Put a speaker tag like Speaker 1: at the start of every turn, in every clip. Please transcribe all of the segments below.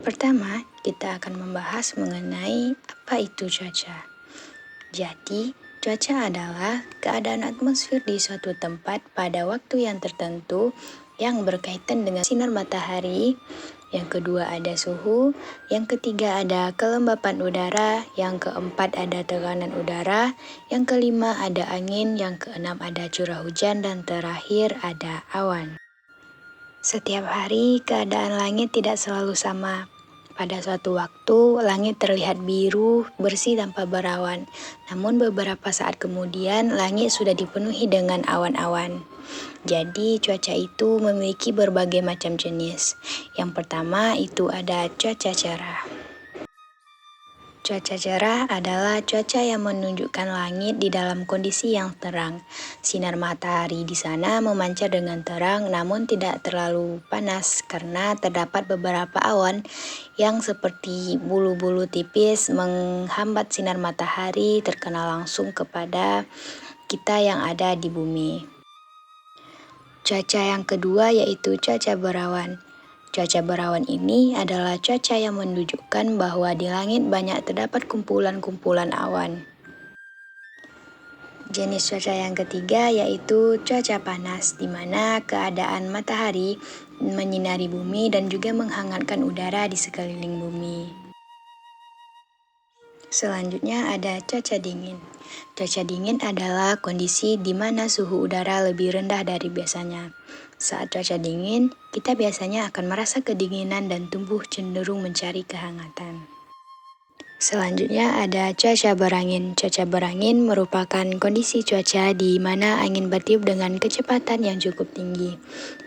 Speaker 1: Pertama, kita akan membahas mengenai apa itu cuaca. Jadi, cuaca adalah keadaan atmosfer di suatu tempat pada waktu yang tertentu yang berkaitan dengan sinar matahari. Yang kedua ada suhu, yang ketiga ada kelembapan udara, yang keempat ada tekanan udara, yang kelima ada angin, yang keenam ada curah hujan, dan terakhir ada awan. Setiap hari, keadaan langit tidak selalu sama. Pada suatu waktu, langit terlihat biru, bersih tanpa berawan. Namun beberapa saat kemudian, langit sudah dipenuhi dengan awan-awan. Jadi, cuaca itu memiliki berbagai macam jenis. Yang pertama itu ada cuaca cerah. Cuaca cerah adalah cuaca yang menunjukkan langit di dalam kondisi yang terang. Sinar matahari di sana memancar dengan terang namun tidak terlalu panas karena terdapat beberapa awan yang seperti bulu-bulu tipis menghambat sinar matahari terkena langsung kepada kita yang ada di bumi. Cuaca yang kedua yaitu cuaca berawan. Cuaca berawan ini adalah cuaca yang menunjukkan bahwa di langit banyak terdapat kumpulan-kumpulan awan. Jenis cuaca yang ketiga yaitu cuaca panas, di mana keadaan matahari menyinari bumi dan juga menghangatkan udara di sekeliling bumi. Selanjutnya ada cuaca dingin. Cuaca dingin adalah kondisi di mana suhu udara lebih rendah dari biasanya. Saat cuaca dingin, kita biasanya akan merasa kedinginan dan tubuh cenderung mencari kehangatan. Selanjutnya ada cuaca berangin. Cuaca berangin merupakan kondisi cuaca di mana angin bertiup dengan kecepatan yang cukup tinggi.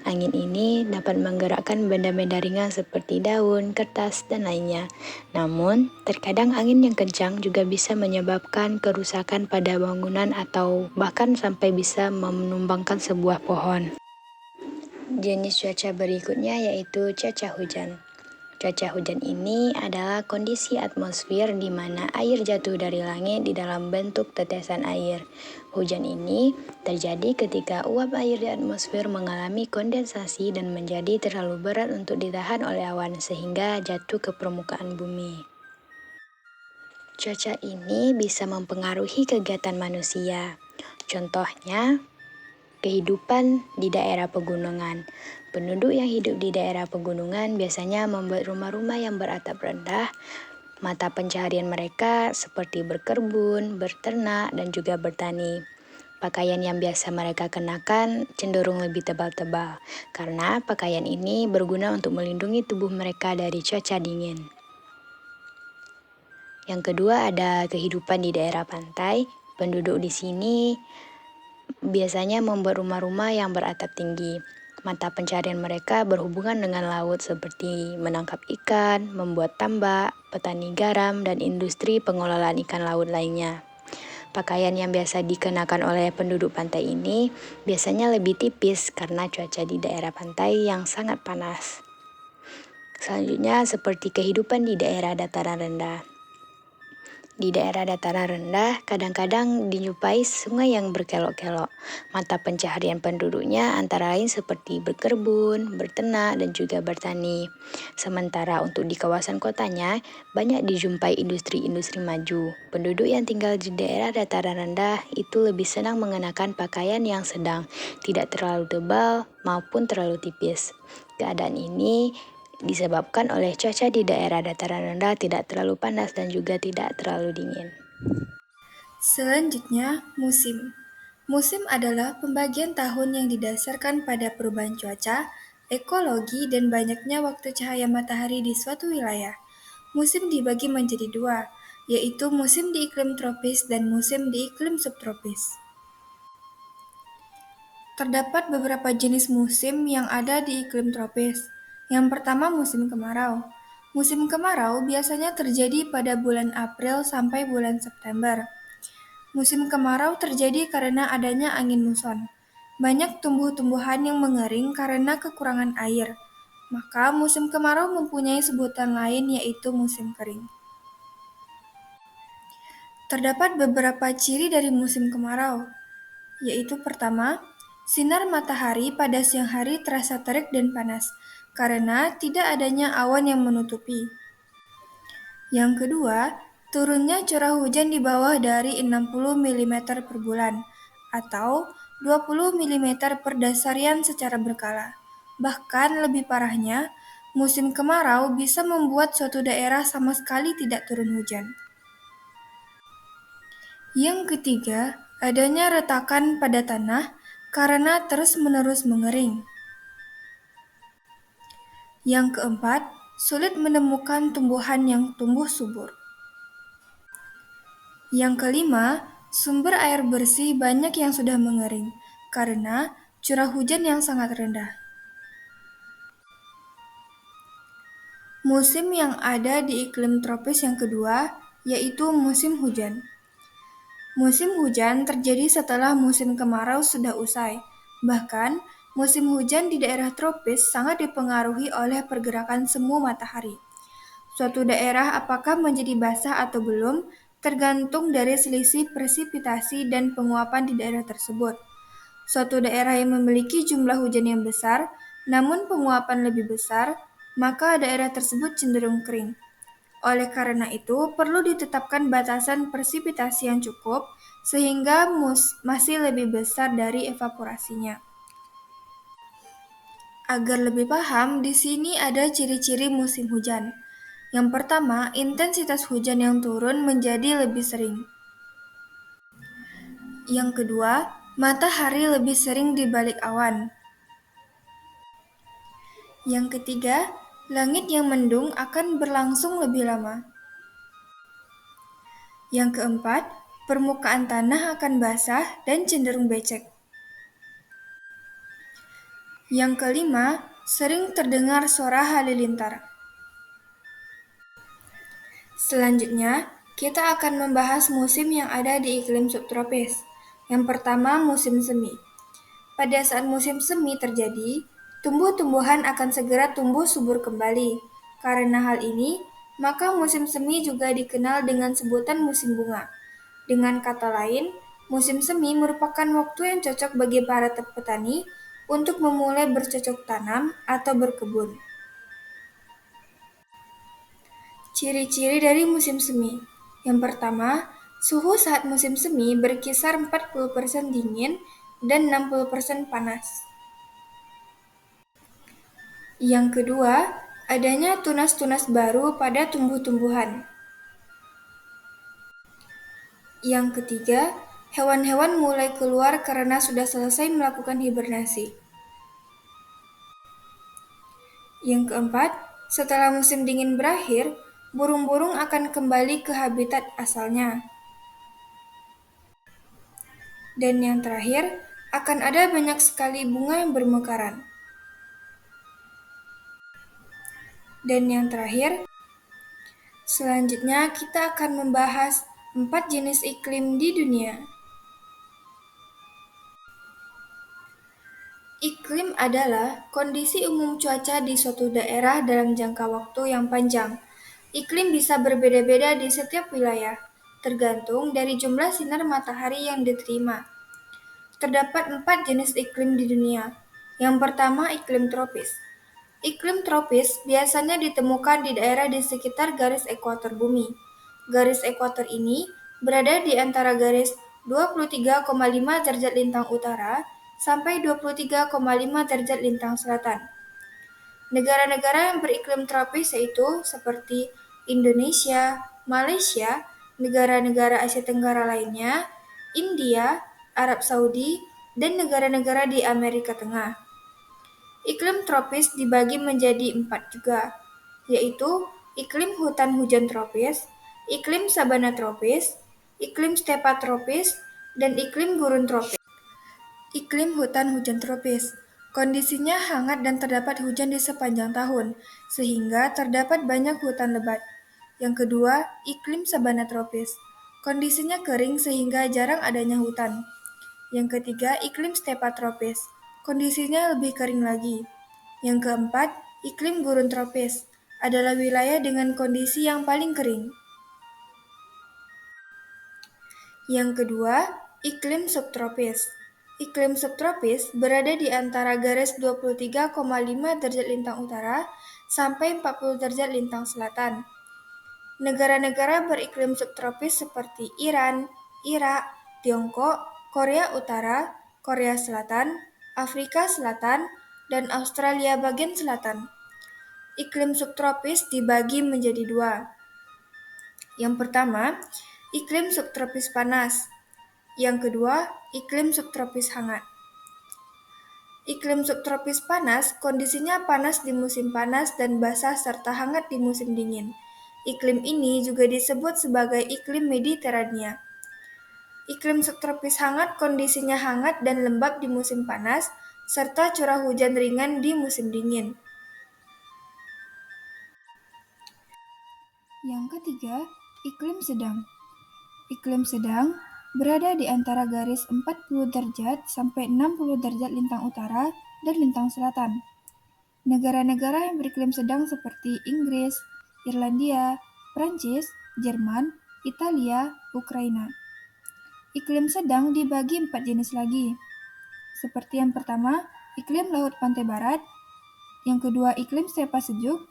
Speaker 1: Angin ini dapat menggerakkan benda-benda ringan seperti daun, kertas, dan lainnya. Namun, terkadang angin yang kencang juga bisa menyebabkan kerusakan pada bangunan atau bahkan sampai bisa menumbangkan sebuah pohon. Jenis cuaca berikutnya yaitu cuaca hujan. Cuaca hujan ini adalah kondisi atmosfer di mana air jatuh dari langit di dalam bentuk tetesan air. Hujan ini terjadi ketika uap air di atmosfer mengalami kondensasi dan menjadi terlalu berat untuk ditahan oleh awan sehingga jatuh ke permukaan bumi. Cuaca ini bisa mempengaruhi kegiatan manusia. Contohnya, kehidupan di daerah pegunungan. Penduduk yang hidup di daerah pegunungan biasanya membuat rumah-rumah yang beratap rendah. Mata pencaharian mereka seperti berkebun, berternak, dan juga bertani. Pakaian yang biasa mereka kenakan cenderung lebih tebal-tebal, karena pakaian ini berguna untuk melindungi tubuh mereka dari cuaca dingin. Yang kedua ada kehidupan di daerah pantai. Penduduk di sini biasanya membuat rumah-rumah yang beratap tinggi. Mata pencarian mereka berhubungan dengan laut seperti menangkap ikan, membuat tambak, petani garam, dan industri pengelolaan ikan laut lainnya. Pakaian yang biasa dikenakan oleh penduduk pantai ini biasanya lebih tipis karena cuaca di daerah pantai yang sangat panas. Selanjutnya seperti kehidupan di daerah dataran rendah. Di daerah dataran rendah, kadang-kadang dijumpai sungai yang berkelok-kelok. Mata pencaharian penduduknya antara lain seperti berkebun, berternak, dan juga bertani. Sementara untuk di kawasan kotanya, banyak dijumpai industri-industri maju. Penduduk yang tinggal di daerah dataran rendah itu lebih senang mengenakan pakaian yang sedang, tidak terlalu tebal maupun terlalu tipis. Keadaan ini disebabkan oleh cuaca di daerah dataran rendah tidak terlalu panas dan juga tidak terlalu dingin.
Speaker 2: Selanjutnya, musim. Musim adalah pembagian tahun yang didasarkan pada perubahan cuaca, ekologi, dan banyaknya waktu cahaya matahari di suatu wilayah. Musim dibagi menjadi dua, yaitu musim di iklim tropis dan musim di iklim subtropis. Terdapat beberapa jenis musim yang ada di iklim tropis. Yang pertama musim kemarau. Musim kemarau biasanya terjadi pada bulan April sampai bulan September. Musim kemarau terjadi karena adanya angin muson. Banyak tumbuh-tumbuhan yang mengering karena kekurangan air. Maka musim kemarau mempunyai sebutan lain yaitu musim kering. Terdapat beberapa ciri dari musim kemarau, yaitu pertama, sinar matahari pada siang hari terasa terik dan panas. karena tidak adanya awan yang menutupi. Yang kedua, turunnya curah hujan di bawah dari 60 mm per bulan atau 20 mm per dasarian secara berkala. Bahkan lebih parahnya, musim kemarau bisa membuat suatu daerah sama sekali tidak turun hujan. Yang ketiga, adanya retakan pada tanah karena terus-menerus mengering. Yang keempat, sulit menemukan tumbuhan yang tumbuh subur. Yang kelima, sumber air bersih banyak yang sudah mengering karena curah hujan yang sangat rendah. Musim yang ada di iklim tropis yang kedua yaitu musim hujan. Musim hujan terjadi setelah musim kemarau sudah usai. Bahkan, musim hujan di daerah tropis sangat dipengaruhi oleh pergerakan semu matahari. Suatu daerah apakah menjadi basah atau belum tergantung dari selisih presipitasi dan penguapan di daerah tersebut. Suatu daerah yang memiliki jumlah hujan yang besar, namun penguapan lebih besar, maka daerah tersebut cenderung kering. Oleh karena itu, perlu ditetapkan batasan presipitasi yang cukup sehingga masih lebih besar dari evaporasinya. Agar lebih paham, di sini ada ciri-ciri musim hujan. Yang pertama, intensitas hujan yang turun menjadi lebih sering. Yang kedua, matahari lebih sering di balik awan. Yang ketiga, langit yang mendung akan berlangsung lebih lama. Yang keempat, permukaan tanah akan basah dan cenderung becek. Yang kelima, sering terdengar suara halilintar. Selanjutnya, kita akan membahas musim yang ada di iklim subtropis. Yang pertama, musim semi. Pada saat musim semi terjadi, tumbuh-tumbuhan akan segera tumbuh subur kembali. Karena hal ini, maka musim semi juga dikenal dengan sebutan musim bunga. Dengan kata lain, musim semi merupakan waktu yang cocok bagi para petani untuk memulai bercocok tanam atau berkebun. Ciri-ciri dari musim semi. Yang pertama, suhu saat musim semi berkisar 40% dingin dan 60% panas. Yang kedua, adanya tunas-tunas baru pada tumbuh-tumbuhan. Yang ketiga, hewan-hewan mulai keluar karena sudah selesai melakukan hibernasi. Yang keempat, setelah musim dingin berakhir, burung-burung akan kembali ke habitat asalnya. Dan yang terakhir, akan ada banyak sekali bunga yang bermekaran. Dan yang terakhir, selanjutnya kita akan membahas 4 jenis iklim di dunia. Iklim adalah kondisi umum cuaca di suatu daerah dalam jangka waktu yang panjang. Iklim bisa berbeda-beda di setiap wilayah, tergantung dari jumlah sinar matahari yang diterima. Terdapat 4 jenis iklim di dunia. Yang pertama, iklim tropis. Iklim tropis biasanya ditemukan di daerah di sekitar garis ekuator bumi. Garis ekuator ini berada di antara garis 23,5 derajat lintang utara sampai 23,5 derajat lintang selatan. Negara-negara yang beriklim tropis yaitu seperti Indonesia, Malaysia, negara-negara Asia Tenggara lainnya, India, Arab Saudi, dan negara-negara di Amerika Tengah. Iklim tropis dibagi menjadi 4 juga, yaitu iklim hutan hujan tropis, iklim sabana tropis, iklim stepa tropis, dan iklim gurun tropis. Iklim hutan hujan tropis. Kondisinya hangat dan terdapat hujan di sepanjang tahun, sehingga terdapat banyak hutan lebat. Yang kedua, iklim sabana tropis. Kondisinya kering sehingga jarang adanya hutan. Yang ketiga, iklim stepa tropis. Kondisinya lebih kering lagi. Yang keempat, iklim gurun tropis adalah wilayah dengan kondisi yang paling kering. Yang kedua, iklim subtropis. Iklim subtropis berada di antara garis 23,5 derajat lintang utara sampai 40 derajat lintang selatan. Negara-negara beriklim subtropis seperti Iran, Irak, Tiongkok, Korea Utara, Korea Selatan, Afrika Selatan, dan Australia bagian selatan. Iklim subtropis dibagi menjadi dua. Yang pertama, iklim subtropis panas. Yang kedua, iklim subtropis hangat. Iklim subtropis panas, kondisinya panas di musim panas dan basah serta hangat di musim dingin. Iklim ini juga disebut sebagai iklim Mediterania. Iklim subtropis hangat, kondisinya hangat dan lembab di musim panas, serta curah hujan ringan di musim dingin. Yang ketiga, iklim sedang. Iklim sedang berada di antara garis 40 derajat sampai 60 derajat lintang utara dan lintang selatan. Negara-negara yang beriklim sedang seperti Inggris, Irlandia, Prancis, Jerman, Italia, Ukraina. Iklim sedang dibagi 4 jenis lagi. Seperti yang pertama, iklim laut pantai barat, yang kedua iklim stepa sejuk,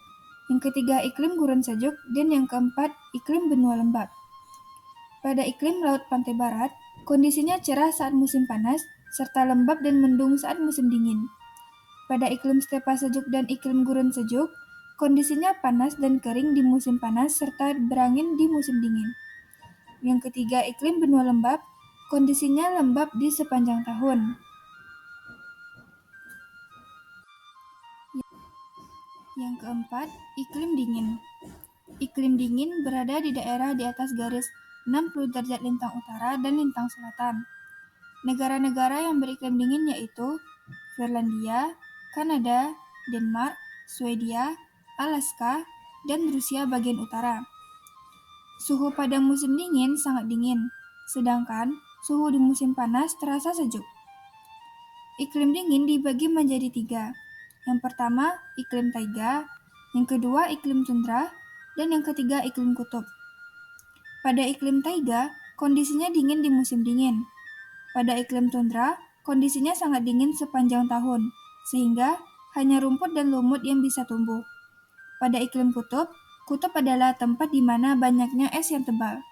Speaker 2: yang ketiga iklim gurun sejuk, dan yang keempat iklim benua lembab. Pada iklim laut pantai barat, kondisinya cerah saat musim panas, serta lembab dan mendung saat musim dingin. Pada iklim stepa sejuk dan iklim gurun sejuk, kondisinya panas dan kering di musim panas serta berangin di musim dingin. Yang ketiga, iklim benua lembab, kondisinya lembab di sepanjang tahun. Yang keempat, iklim dingin. Iklim dingin berada di daerah di atas garis 60 derajat lintang utara dan lintang selatan. Negara-negara yang beriklim dingin yaitu Finlandia, Kanada, Denmark, Swedia, Alaska, dan Rusia bagian utara. Suhu pada musim dingin sangat dingin, sedangkan suhu di musim panas terasa sejuk. Iklim dingin dibagi menjadi 3. Yang pertama, iklim taiga, yang kedua, iklim tundra, dan yang ketiga, iklim kutub. Pada iklim taiga, kondisinya dingin di musim dingin. Pada iklim tundra, kondisinya sangat dingin sepanjang tahun, sehingga hanya rumput dan lumut yang bisa tumbuh. Pada iklim kutub, kutub adalah tempat di mana banyaknya es yang tebal.